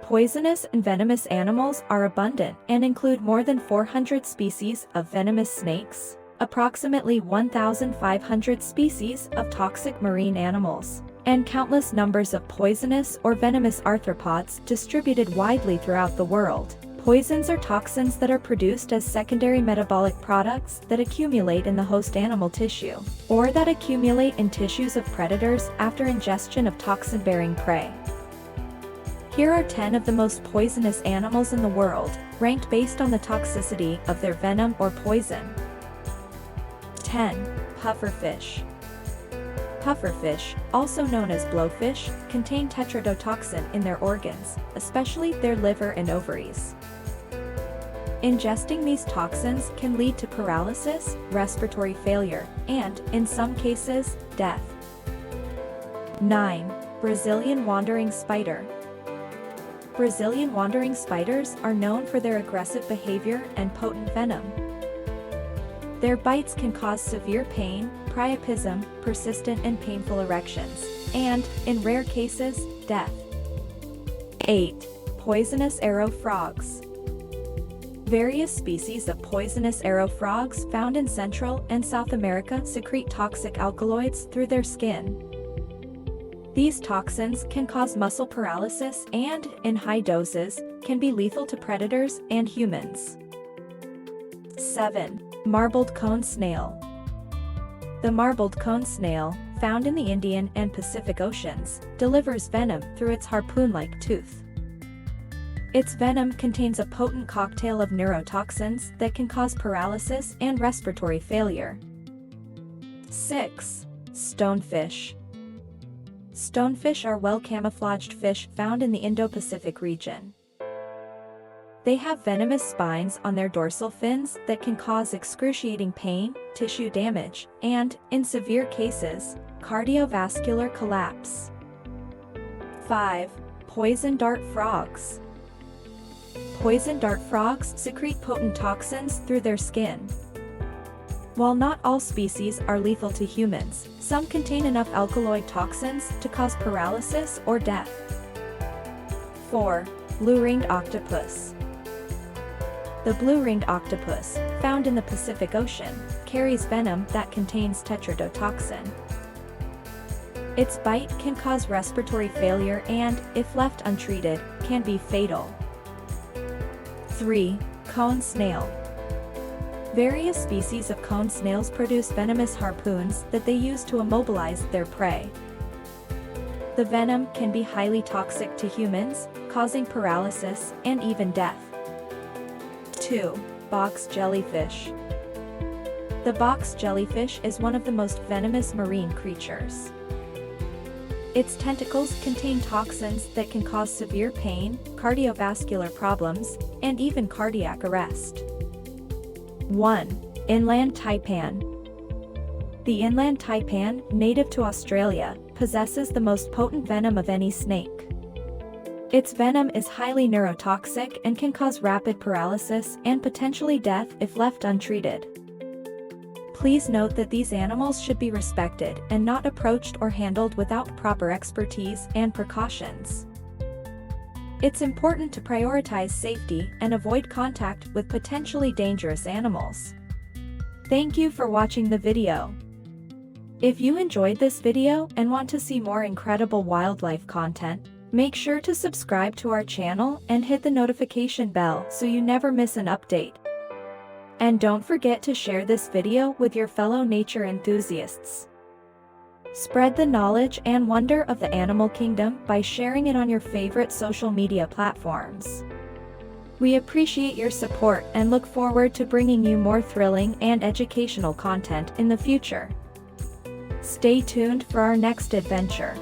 Poisonous and venomous animals are abundant and include more than 400 species of venomous snakes, approximately 1,500 species of toxic marine animals, and countless numbers of poisonous or venomous arthropods distributed widely throughout the world. Poisons are toxins that are produced as secondary metabolic products that accumulate in the host animal tissue, or that accumulate in tissues of predators after ingestion of toxin-bearing prey. Here are 10 of the most poisonous animals in the world, ranked based on the toxicity of their venom or poison. 10. Pufferfish. Pufferfish, also known as blowfish, contain tetrodotoxin in their organs, especially their liver and ovaries. Ingesting these toxins can lead to paralysis, respiratory failure, and, in some cases, death. 9. Brazilian wandering spider. Brazilian wandering spiders are known for their aggressive behavior and potent venom. Their bites can cause severe pain, priapism, persistent and painful erections, and, in rare cases, death. 8. Poisonous arrow frogs. Various species of poisonous arrow frogs found in Central and South America secrete toxic alkaloids through their skin. These toxins can cause muscle paralysis and, in high doses, can be lethal to predators and humans. 7. Marbled cone snail. The marbled cone snail, found in the Indian and Pacific Oceans, delivers venom through its harpoon-like tooth. Its venom contains a potent cocktail of neurotoxins that can cause paralysis and respiratory failure. 6. Stonefish. Stonefish are well-camouflaged fish found in the Indo-Pacific region. They have venomous spines on their dorsal fins that can cause excruciating pain, tissue damage, and, in severe cases, cardiovascular collapse. 5. Poison dart frogs. Poison dart frogs secrete potent toxins through their skin. While not all species are lethal to humans, some contain enough alkaloid toxins to cause paralysis or death. 4. Blue-ringed octopus. The blue-ringed octopus, found in the Pacific Ocean, carries venom that contains tetrodotoxin. Its bite can cause respiratory failure and, if left untreated, can be fatal. 3. Cone snail. Various species of cone snails produce venomous harpoons that they use to immobilize their prey. The venom can be highly toxic to humans, causing paralysis and even death. 2. Box jellyfish. The box jellyfish is one of the most venomous marine creatures. Its tentacles contain toxins that can cause severe pain, cardiovascular problems, and even cardiac arrest. 1. Inland Taipan. The inland taipan, native to Australia, possesses the most potent venom of any snake. Its venom is highly neurotoxic and can cause rapid paralysis and potentially death if left untreated. Please note that these animals should be respected and not approached or handled without proper expertise and precautions. It's important to prioritize safety and avoid contact with potentially dangerous animals. Thank you for watching the video. If you enjoyed this video and want to see more incredible wildlife content, make sure to subscribe to our channel and hit the notification bell so you never miss an update. And don't forget to share this video with your fellow nature enthusiasts. Spread the knowledge and wonder of the animal kingdom by sharing it on your favorite social media platforms. We appreciate your support and look forward to bringing you more thrilling and educational content in the future. Stay tuned for our next adventure.